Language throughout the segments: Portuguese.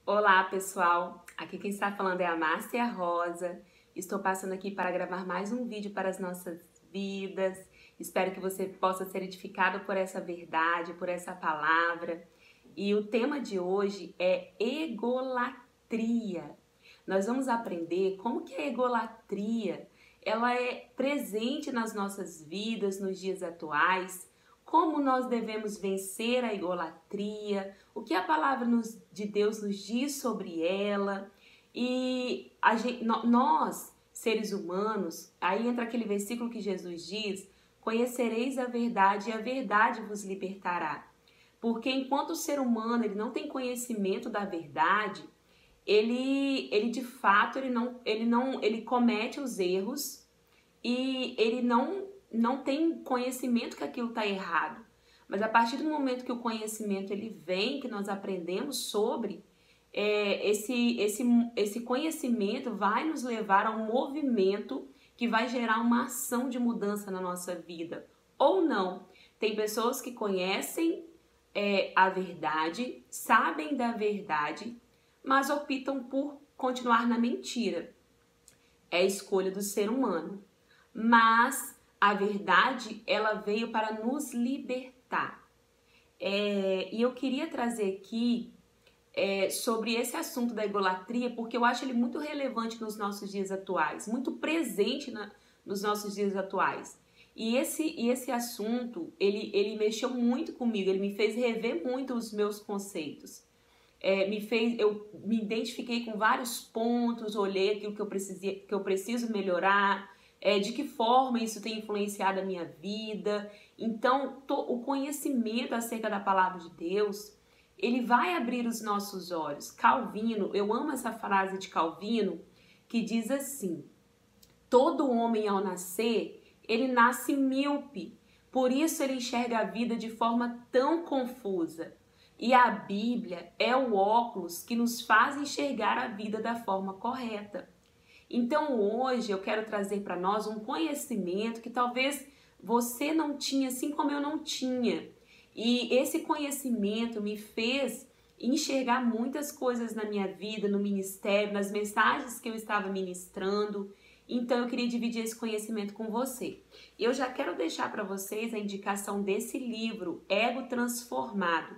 Olá, pessoal! Aqui quem está falando é a Márcia Rosa. Estou passando aqui para gravar mais um vídeo para as nossas vidas. Espero que você possa ser edificado por essa verdade, por essa palavra. E o tema de hoje é egolatria. Nós vamos aprender como que a egolatria ela é presente nas nossas vidas nos dias atuais, como nós devemos vencer a idolatria, o que a palavra de Deus nos diz sobre ela. E nós, seres humanos, aí entra aquele versículo que Jesus diz: conhecereis a verdade e a verdade vos libertará. Porque enquanto o ser humano ele não tem conhecimento da verdade, ele de fato ele comete os erros e ele não tem conhecimento que aquilo está errado. Mas a partir do momento que o conhecimento ele vem, que nós aprendemos sobre, esse conhecimento vai nos levar a um movimento que vai gerar uma ação de mudança na nossa vida. Ou não. Tem pessoas que conhecem a verdade, sabem da verdade, mas optam por continuar na mentira. É a escolha do ser humano. Mas a verdade, ela veio para nos libertar. E eu queria trazer aqui sobre esse assunto da idolatria, porque eu acho ele muito relevante nos nossos dias atuais, muito presente nos nossos dias atuais. E esse assunto, ele mexeu muito comigo, ele me fez rever muito os meus conceitos. Eu me identifiquei com vários pontos, olhei aquilo que eu preciso melhorar, de que forma isso tem influenciado a minha vida. Então, o conhecimento acerca da palavra de Deus, ele vai abrir os nossos olhos. Calvino, eu amo essa frase de Calvino, que diz assim: todo homem ao nascer, ele nasce míope, por isso ele enxerga a vida de forma tão confusa. E a Bíblia é o óculos que nos faz enxergar a vida da forma correta. Então hoje eu quero trazer para nós um conhecimento que talvez você não tinha, assim como eu não tinha. E esse conhecimento me fez enxergar muitas coisas na minha vida, no ministério, nas mensagens que eu estava ministrando. Então eu queria dividir esse conhecimento com você. Eu já quero deixar para vocês a indicação desse livro, Ego Transformado.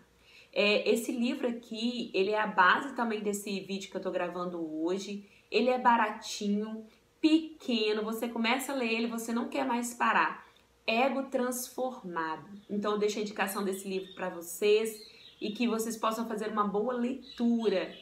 Esse livro aqui, ele é a base também desse vídeo que eu tô gravando hoje. Ele é baratinho, pequeno, você começa a ler ele, você não quer mais parar. Ego Transformado. Então eu deixo a indicação desse livro para vocês e que vocês possam fazer uma boa leitura.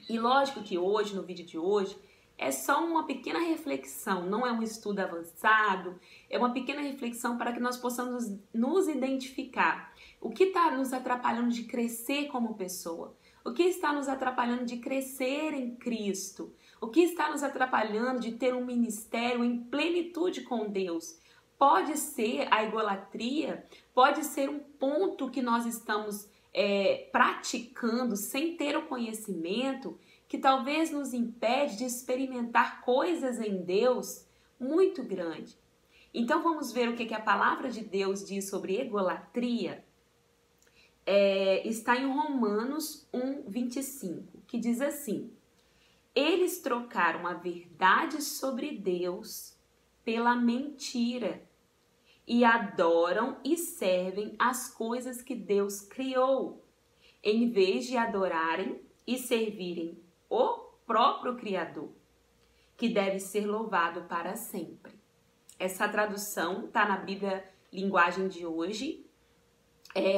E lógico que hoje, no vídeo de hoje, é só uma pequena reflexão, não é um estudo avançado, é uma pequena reflexão para que nós possamos nos identificar. O que está nos atrapalhando de crescer como pessoa? O que está nos atrapalhando de crescer em Cristo? O que está nos atrapalhando de ter um ministério em plenitude com Deus? Pode ser a idolatria, pode ser um ponto que nós estamos praticando sem ter o conhecimento, que talvez nos impede de experimentar coisas em Deus muito grande. Então vamos ver o que a palavra de Deus diz sobre idolatria. Está em Romanos 1:25, que diz assim: eles trocaram a verdade sobre Deus pela mentira e adoram e servem as coisas que Deus criou, em vez de adorarem e servirem o próprio Criador, que deve ser louvado para sempre. Essa tradução está na Bíblia Linguagem de hoje,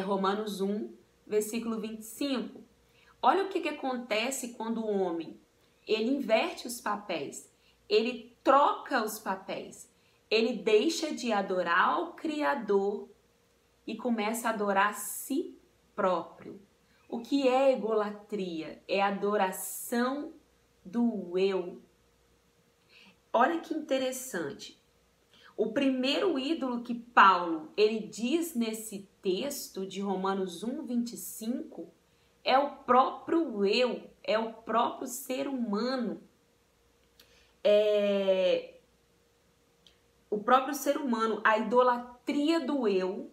Romanos 1, versículo 25. Olha o que acontece quando o homem ele inverte os papéis, ele troca os papéis, ele deixa de adorar o Criador e começa a adorar a si próprio. O que é idolatria? É a adoração do eu. Olha que interessante. O primeiro ídolo que Paulo ele diz nesse texto de Romanos 1:25 é o próprio eu, é o próprio ser humano. O próprio ser humano, a idolatria do eu,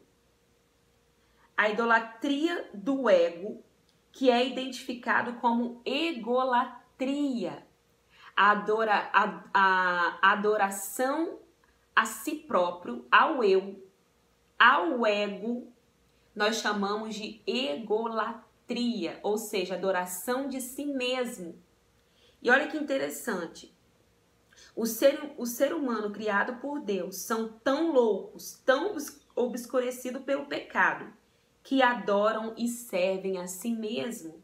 a idolatria do ego, que é identificado como egolatria, a adoração a si próprio, ao eu, ao ego, nós chamamos de egolatria, ou seja, adoração de si mesmo. E olha que interessante, o ser humano criado por Deus são tão loucos, tão obscurecidos pelo pecado, que adoram e servem a si mesmo.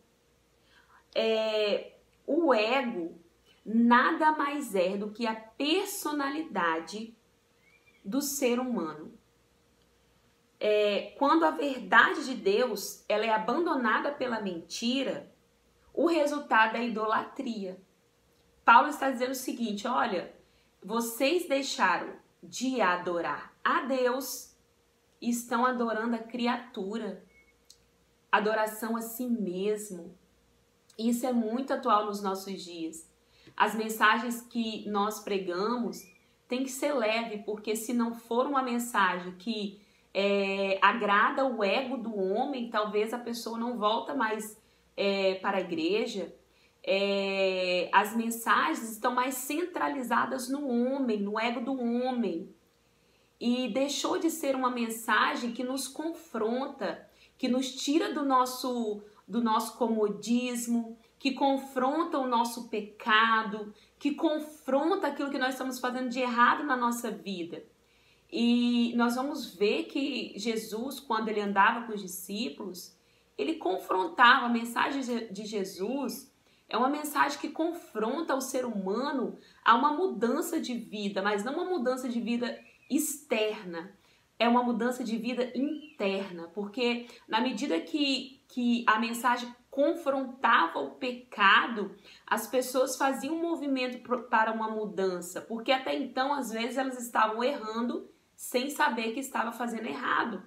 O ego nada mais é do que a personalidade do ser humano. Quando a verdade de Deus ela é abandonada pela mentira, o resultado é a idolatria. Paulo está dizendo o seguinte, olha, vocês deixaram de adorar a Deus e estão adorando a criatura, adoração a si mesmo. Isso é muito atual nos nossos dias. As mensagens que nós pregamos tem que ser leve, porque se não for uma mensagem que agrada o ego do homem, talvez a pessoa não volta mais para a igreja. As mensagens estão mais centralizadas no homem, no ego do homem. E deixou de ser uma mensagem que nos confronta, que nos tira do nosso comodismo, que confronta o nosso pecado, que confronta aquilo que nós estamos fazendo de errado na nossa vida. E nós vamos ver que Jesus, quando ele andava com os discípulos, ele confrontava. A mensagem de Jesus é uma mensagem que confronta o ser humano a uma mudança de vida, mas não uma mudança de vida externa, é uma mudança de vida interna, porque na medida que a mensagem confrontava o pecado, as pessoas faziam um movimento para uma mudança, porque até então, às vezes, elas estavam errando sem saber que estava fazendo errado.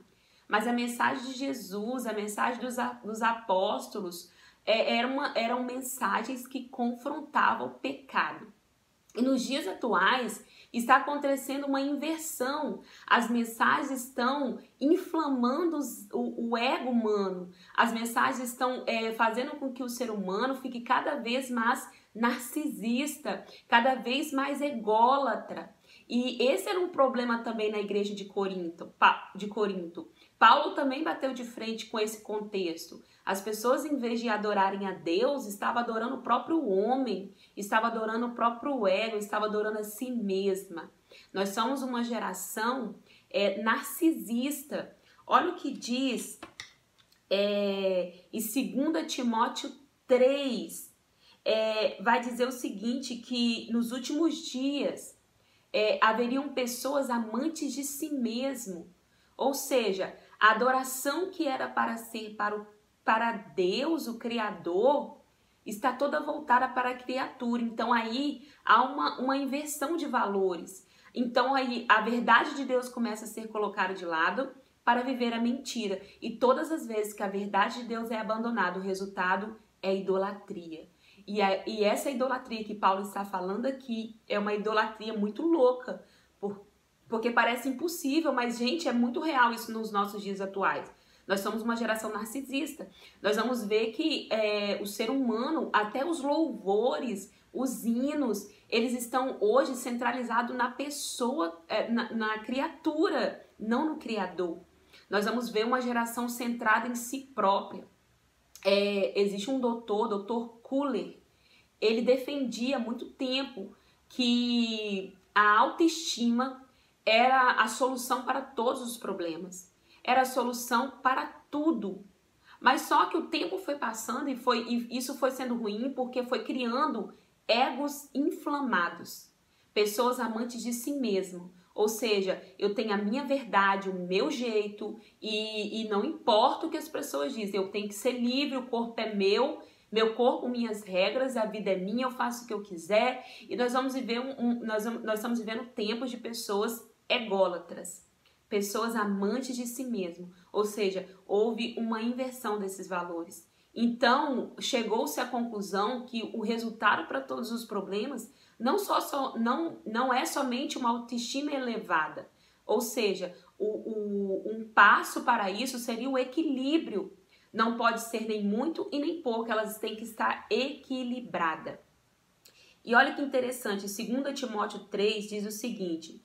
Mas a mensagem de Jesus, a mensagem dos apóstolos, eram mensagens que confrontavam o pecado. E nos dias atuais, está acontecendo uma inversão. As mensagens estão inflamando o ego humano. As mensagens estão fazendo com que o ser humano fique cada vez mais narcisista, cada vez mais ególatra. E esse era um problema também na igreja de Corinto. Paulo também bateu de frente com esse contexto. As pessoas, em vez de adorarem a Deus, estavam adorando o próprio homem, estavam adorando o próprio ego, estavam adorando a si mesma. Nós somos uma geração narcisista. Olha o que diz em 2 Timóteo 3. Vai dizer o seguinte, que nos últimos dias haveriam pessoas amantes de si mesmo. Ou seja, a adoração que era para ser para Deus, o Criador, está toda voltada para a criatura. Então aí há uma inversão de valores. Então aí a verdade de Deus começa a ser colocada de lado para viver a mentira. E todas as vezes que a verdade de Deus é abandonada, o resultado é idolatria. E essa idolatria que Paulo está falando aqui é uma idolatria muito louca, porque parece impossível, mas, gente, é muito real isso nos nossos dias atuais. Nós somos uma geração narcisista. Nós vamos ver que o ser humano, até os louvores, os hinos, eles estão hoje centralizados na pessoa, na criatura, não no Criador. Nós vamos ver uma geração centrada em si própria. Existe um doutor Kuller, ele defendia há muito tempo que a autoestima era a solução para todos os problemas, era a solução para tudo. Mas só que o tempo foi passando e isso foi sendo ruim porque foi criando egos inflamados, pessoas amantes de si mesmo. Ou seja, eu tenho a minha verdade, o meu jeito e não importa o que as pessoas dizem, eu tenho que ser livre, o corpo é meu corpo, minhas regras, a vida é minha, eu faço o que eu quiser. E nós vamos viver nós estamos vivendo tempos de pessoas ególatras, pessoas amantes de si mesmo. Ou seja, houve uma inversão desses valores. Então, chegou-se à conclusão que o resultado para todos os problemas não é somente uma autoestima elevada. Ou seja, um passo para isso seria o equilíbrio Não pode ser nem muito e nem pouco, elas têm que estar equilibradas. E olha que interessante, 2 Timóteo 3 diz o seguinte,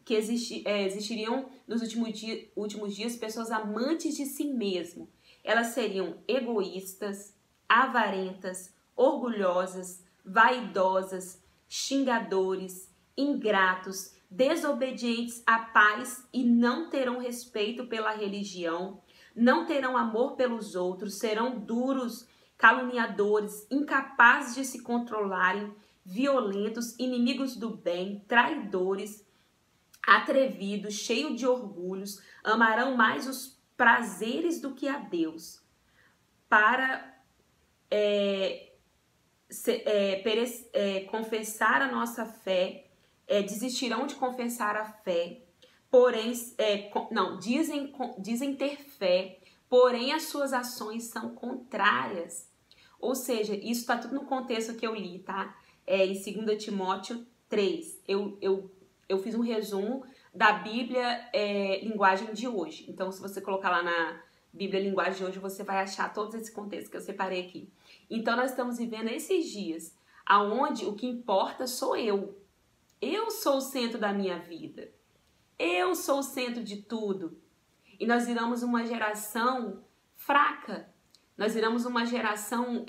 que existiriam nos últimos dias pessoas amantes de si mesmo. Elas seriam egoístas, avarentas, orgulhosas, vaidosas, xingadores, ingratos, desobedientes a pais e não terão respeito pela religião, não terão amor pelos outros, serão duros, caluniadores, incapazes de se controlarem, violentos, inimigos do bem, traidores, atrevidos, cheios de orgulhos, amarão mais os prazeres do que a Deus. Para confessar a nossa fé, desistirão de confessar a fé, porém, dizem ter fé, porém as suas ações são contrárias. Ou seja, isso está tudo no contexto que eu li, tá? Em 2 Timóteo 3. Eu fiz um resumo da Bíblia Linguagem de hoje. Então, se você colocar lá na Bíblia Linguagem de hoje, você vai achar todo esse contexto que eu separei aqui. Então, nós estamos vivendo esses dias, aonde o que importa sou eu. Eu sou o centro da minha vida. Eu sou o centro de tudo. E nós viramos uma geração fraca. Nós viramos uma geração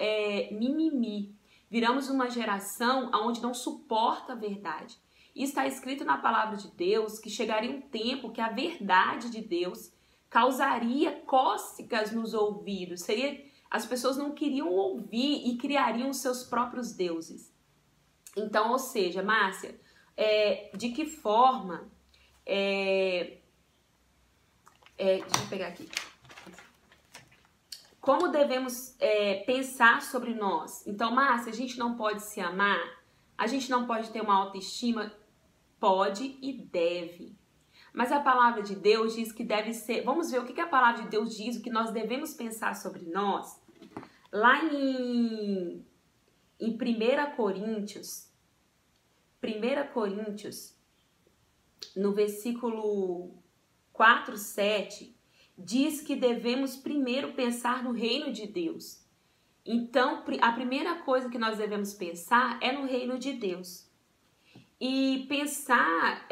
mimimi. Viramos uma geração onde não suporta a verdade. E está escrito na palavra de Deus que chegaria um tempo que a verdade de Deus causaria cócegas nos ouvidos. As pessoas não queriam ouvir e criariam seus próprios deuses. Então, ou seja, Márcia, de que forma... deixa eu pegar aqui. Como devemos pensar sobre nós? Então, Márcia, a gente não pode se amar? A gente não pode ter uma autoestima? Pode e deve. Mas a palavra de Deus diz que deve ser... Vamos ver o que a palavra de Deus diz, o que nós devemos pensar sobre nós. Lá em 1 Coríntios, no versículo 4, 7, diz que devemos primeiro pensar no reino de Deus. Então, a primeira coisa que nós devemos pensar é no reino de Deus. E pensar,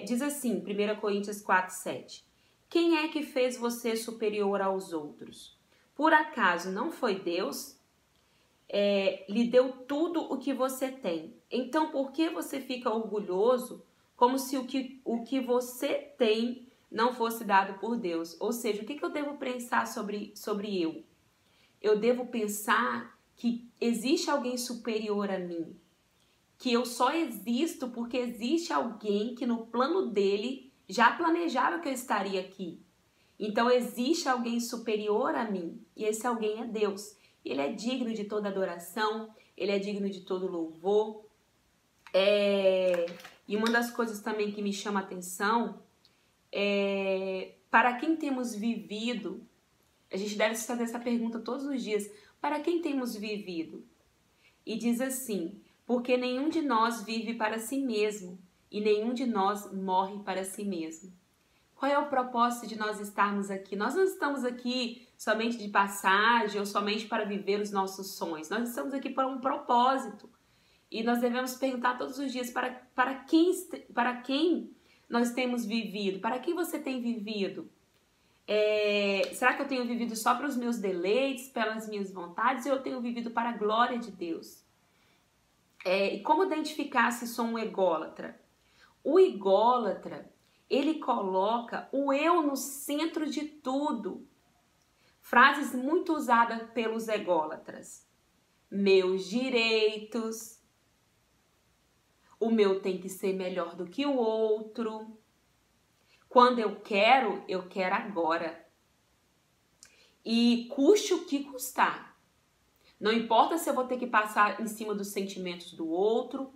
diz assim, 1 Coríntios 4, 7. Quem é que fez você superior aos outros? Por acaso não foi Deus? Lhe deu tudo o que você tem. Então, por que você fica orgulhoso como se o que você tem não fosse dado por Deus? Ou seja, o que eu devo pensar sobre eu? Eu devo pensar que existe alguém superior a mim. Que eu só existo porque existe alguém que no plano dele já planejava que eu estaria aqui. Então existe alguém superior a mim e esse alguém é Deus. Ele é digno de toda adoração, ele é digno de todo louvor. E uma das coisas também que me chama a atenção é para quem temos vivido. A gente deve se fazer essa pergunta todos os dias. Para quem temos vivido? E diz assim... Porque nenhum de nós vive para si mesmo e nenhum de nós morre para si mesmo. Qual é o propósito de nós estarmos aqui? Nós não estamos aqui somente de passagem ou somente para viver os nossos sonhos. Nós estamos aqui para um propósito. E nós devemos perguntar todos os dias para quem nós temos vivido, para quem você tem vivido. Será que eu tenho vivido só para os meus deleites, pelas minhas vontades, ou eu tenho vivido para a glória de Deus? E como identificar se sou um ególatra? O ególatra, ele coloca o eu no centro de tudo. Frases muito usadas pelos ególatras. Meus direitos. O meu tem que ser melhor do que o outro. Quando eu quero agora. E custe o que custar. Não importa se eu vou ter que passar em cima dos sentimentos do outro.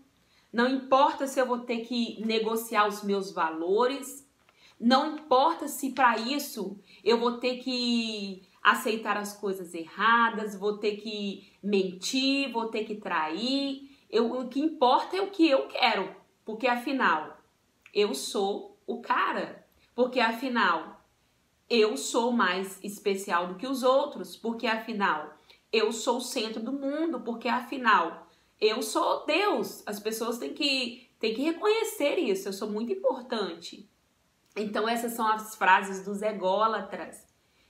Não importa se eu vou ter que negociar os meus valores. Não importa se para isso eu vou ter que aceitar as coisas erradas, vou ter que mentir, vou ter que trair. O que importa é o que eu quero, porque afinal eu sou o cara. Porque afinal eu sou mais especial do que os outros, porque afinal eu sou o centro do mundo, porque afinal eu sou Deus. As pessoas têm que reconhecer isso, eu sou muito importante. Então essas são as frases dos ególatras.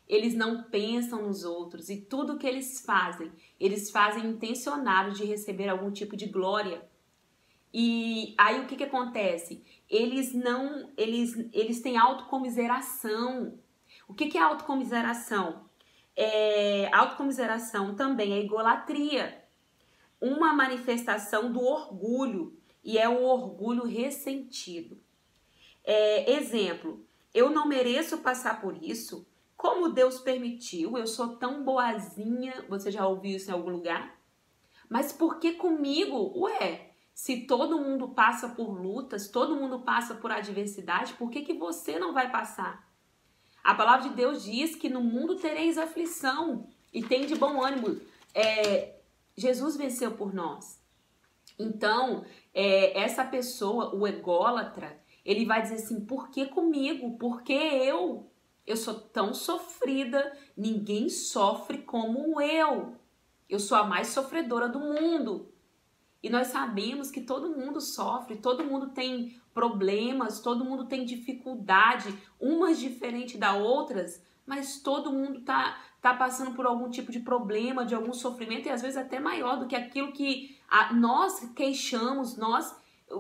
Eles não pensam nos outros e tudo que eles fazem intencionados de receber algum tipo de glória. E aí o que acontece? Eles têm autocomiseração. O que é autocomiseração? Autocomiseração também é idolatria, uma manifestação do orgulho, e é o orgulho ressentido. Exemplo, eu não mereço passar por isso, como Deus permitiu, eu sou tão boazinha, você já ouviu isso em algum lugar? Mas por que comigo? Ué, se todo mundo passa por lutas, todo mundo passa por adversidade, por que você não vai passar? A palavra de Deus diz que no mundo tereis aflição e tem de bom ânimo. Jesus venceu por nós. Então, essa pessoa, o ególatra, ele vai dizer assim, por que comigo? Porque eu sou tão sofrida, ninguém sofre como eu. Eu sou a mais sofredora do mundo. E nós sabemos que todo mundo sofre, todo mundo tem problemas, todo mundo tem dificuldade, umas diferentes das outras, mas todo mundo tá passando por algum tipo de problema, de algum sofrimento, e às vezes até maior do que aquilo que nós queixamos, nós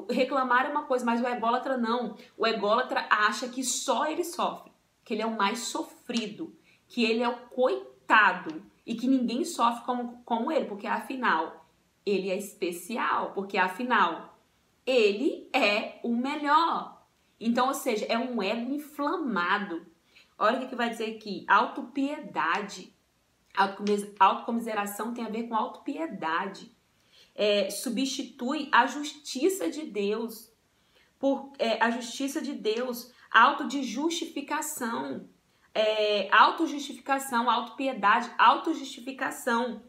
reclamar é uma coisa, mas o ególatra não. O ególatra acha que só ele sofre, que ele é o mais sofrido, que ele é o coitado e que ninguém sofre como ele, porque afinal ele é especial, porque afinal ele é o melhor. Então, ou seja, é um ego inflamado. Olha o que vai dizer aqui, autopiedade. Autocomiseração tem a ver com autopiedade. Substitui a justiça de Deus a justiça de Deus, auto de justificação, autojustificação, autopiedade, autojustificação.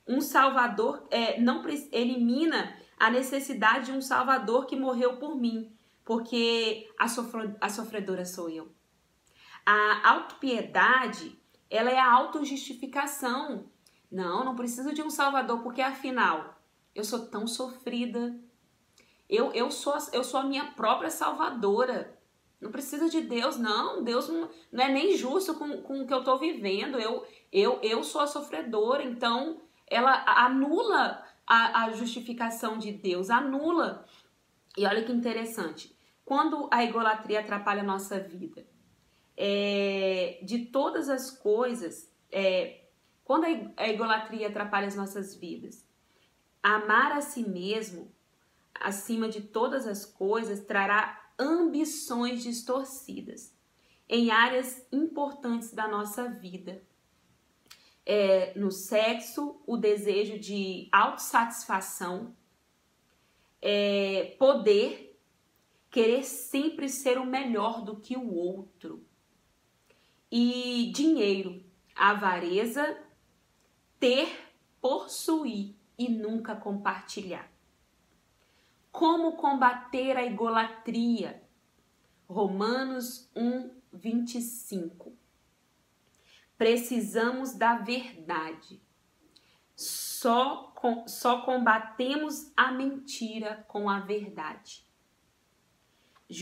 Um salvador não elimina a necessidade de um salvador que morreu por mim, porque a sofredora sou eu. A autopiedade, ela é a autojustificação. Não preciso de um salvador, porque afinal, eu sou tão sofrida. Eu sou a minha própria salvadora. Não preciso de Deus, não. Deus não é nem justo com o que eu estou vivendo. Eu sou a sofredora, então ela anula a justificação de Deus, anula. E olha que interessante, quando a idolatria atrapalha a nossa vida, de todas as coisas, quando a idolatria atrapalha as nossas vidas, amar a si mesmo, acima de todas as coisas, trará ambições distorcidas em áreas importantes da nossa vida. No sexo, o desejo de autossatisfação, poder, querer sempre ser o melhor do que o outro. E dinheiro, avareza, ter, possuir e nunca compartilhar. Como combater a idolatria? Romanos 1:25. Precisamos da verdade. Só combatemos a mentira com a verdade. Em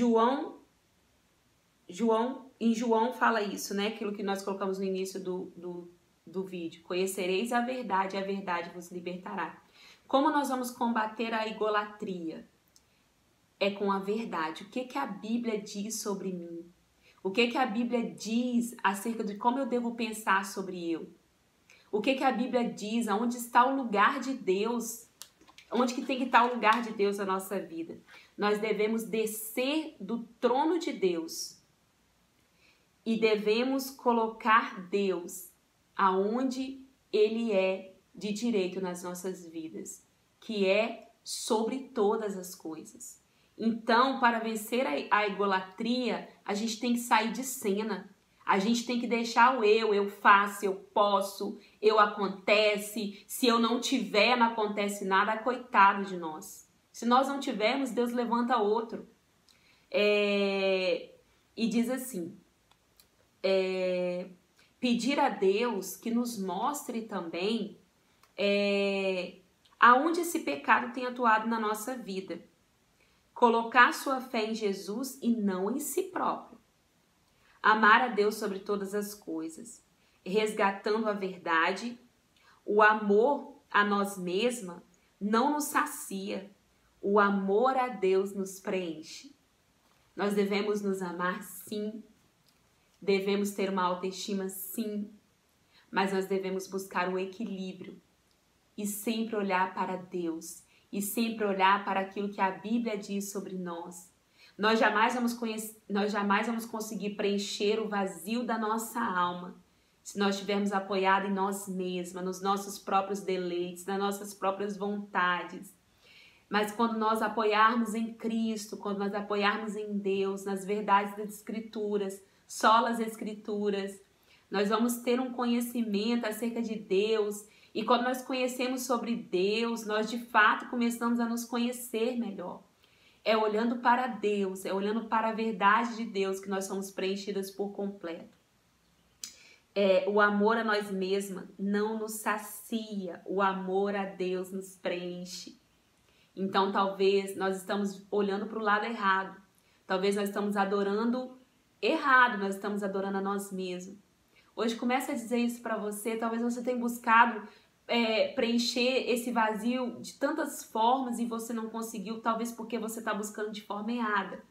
João fala isso, né? Aquilo que nós colocamos no início do vídeo. Conhecereis a verdade vos libertará. Como nós vamos combater a idolatria? É com a verdade. O que a Bíblia diz sobre mim? O que a Bíblia diz acerca de como eu devo pensar sobre eu? O que a Bíblia diz? Aonde está o lugar de Deus? Onde que tem que estar o lugar de Deus na nossa vida? Nós devemos descer do trono de Deus e devemos colocar Deus aonde Ele é de direito nas nossas vidas, que é sobre todas as coisas. Então, para vencer a idolatria, a gente tem que sair de cena. A gente tem que deixar o eu faço, eu posso, eu acontece. Se eu não tiver, não acontece nada, coitado de nós. Se nós não tivermos, Deus levanta outro. E diz assim, pedir a Deus que nos mostre também aonde esse pecado tem atuado na nossa vida. Colocar sua fé em Jesus e não em si próprio. Amar a Deus sobre todas as coisas, resgatando a verdade. O amor a nós mesmos não nos sacia. O amor a Deus nos preenche. Nós devemos nos amar, sim. Devemos ter uma autoestima, sim. Mas nós devemos buscar o equilíbrio e sempre olhar para Deus e sempre olhar para aquilo que a Bíblia diz sobre nós. Nós jamais vamos conseguir preencher o vazio da nossa alma se nós estivermos apoiados em nós mesmos, nos nossos próprios deleites, nas nossas próprias vontades. Mas quando nós apoiarmos em Cristo, quando nós apoiarmos em Deus, nas verdades das Escrituras, solas Escrituras, nós vamos ter um conhecimento acerca de Deus. E quando nós conhecemos sobre Deus, nós de fato começamos a nos conhecer melhor. É olhando para Deus, é olhando para a verdade de Deus que nós somos preenchidas por completo. O amor a nós mesmas não nos sacia, o amor a Deus nos preenche. Então talvez nós estamos olhando para o lado errado, talvez nós estamos adorando errado, nós estamos adorando a nós mesmos. Hoje começa a dizer isso para você, talvez você tenha buscado preencher esse vazio de tantas formas e você não conseguiu, talvez porque você está buscando de forma errada.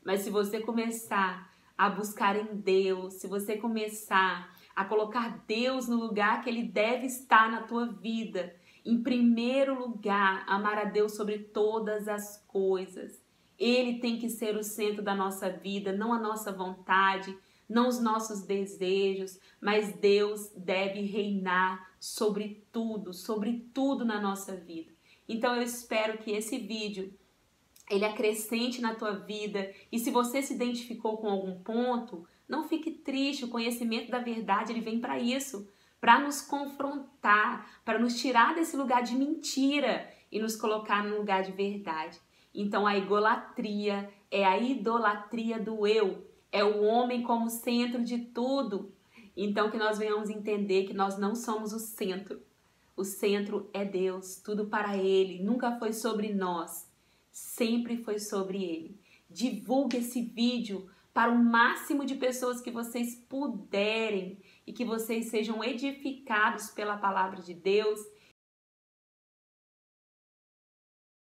Mas se você começar a buscar em Deus, se você começar a colocar Deus no lugar que Ele deve estar na tua vida, em primeiro lugar, amar a Deus sobre todas as coisas. Ele tem que ser o centro da nossa vida, não a nossa vontade, não os nossos desejos, mas Deus deve reinar sobre tudo na nossa vida. Então eu espero que esse vídeo ele acrescente na tua vida, e se você se identificou com algum ponto, não fique triste. O conhecimento da verdade ele vem para isso, para nos confrontar, para nos tirar desse lugar de mentira e nos colocar no lugar de verdade. Então a egolatria é a idolatria do eu, é o homem como centro de tudo. Então que nós venhamos entender que nós não somos o centro. O centro é Deus, tudo para Ele, nunca foi sobre nós, sempre foi sobre Ele. Divulgue esse vídeo para o máximo de pessoas que vocês puderem e que vocês sejam edificados pela palavra de Deus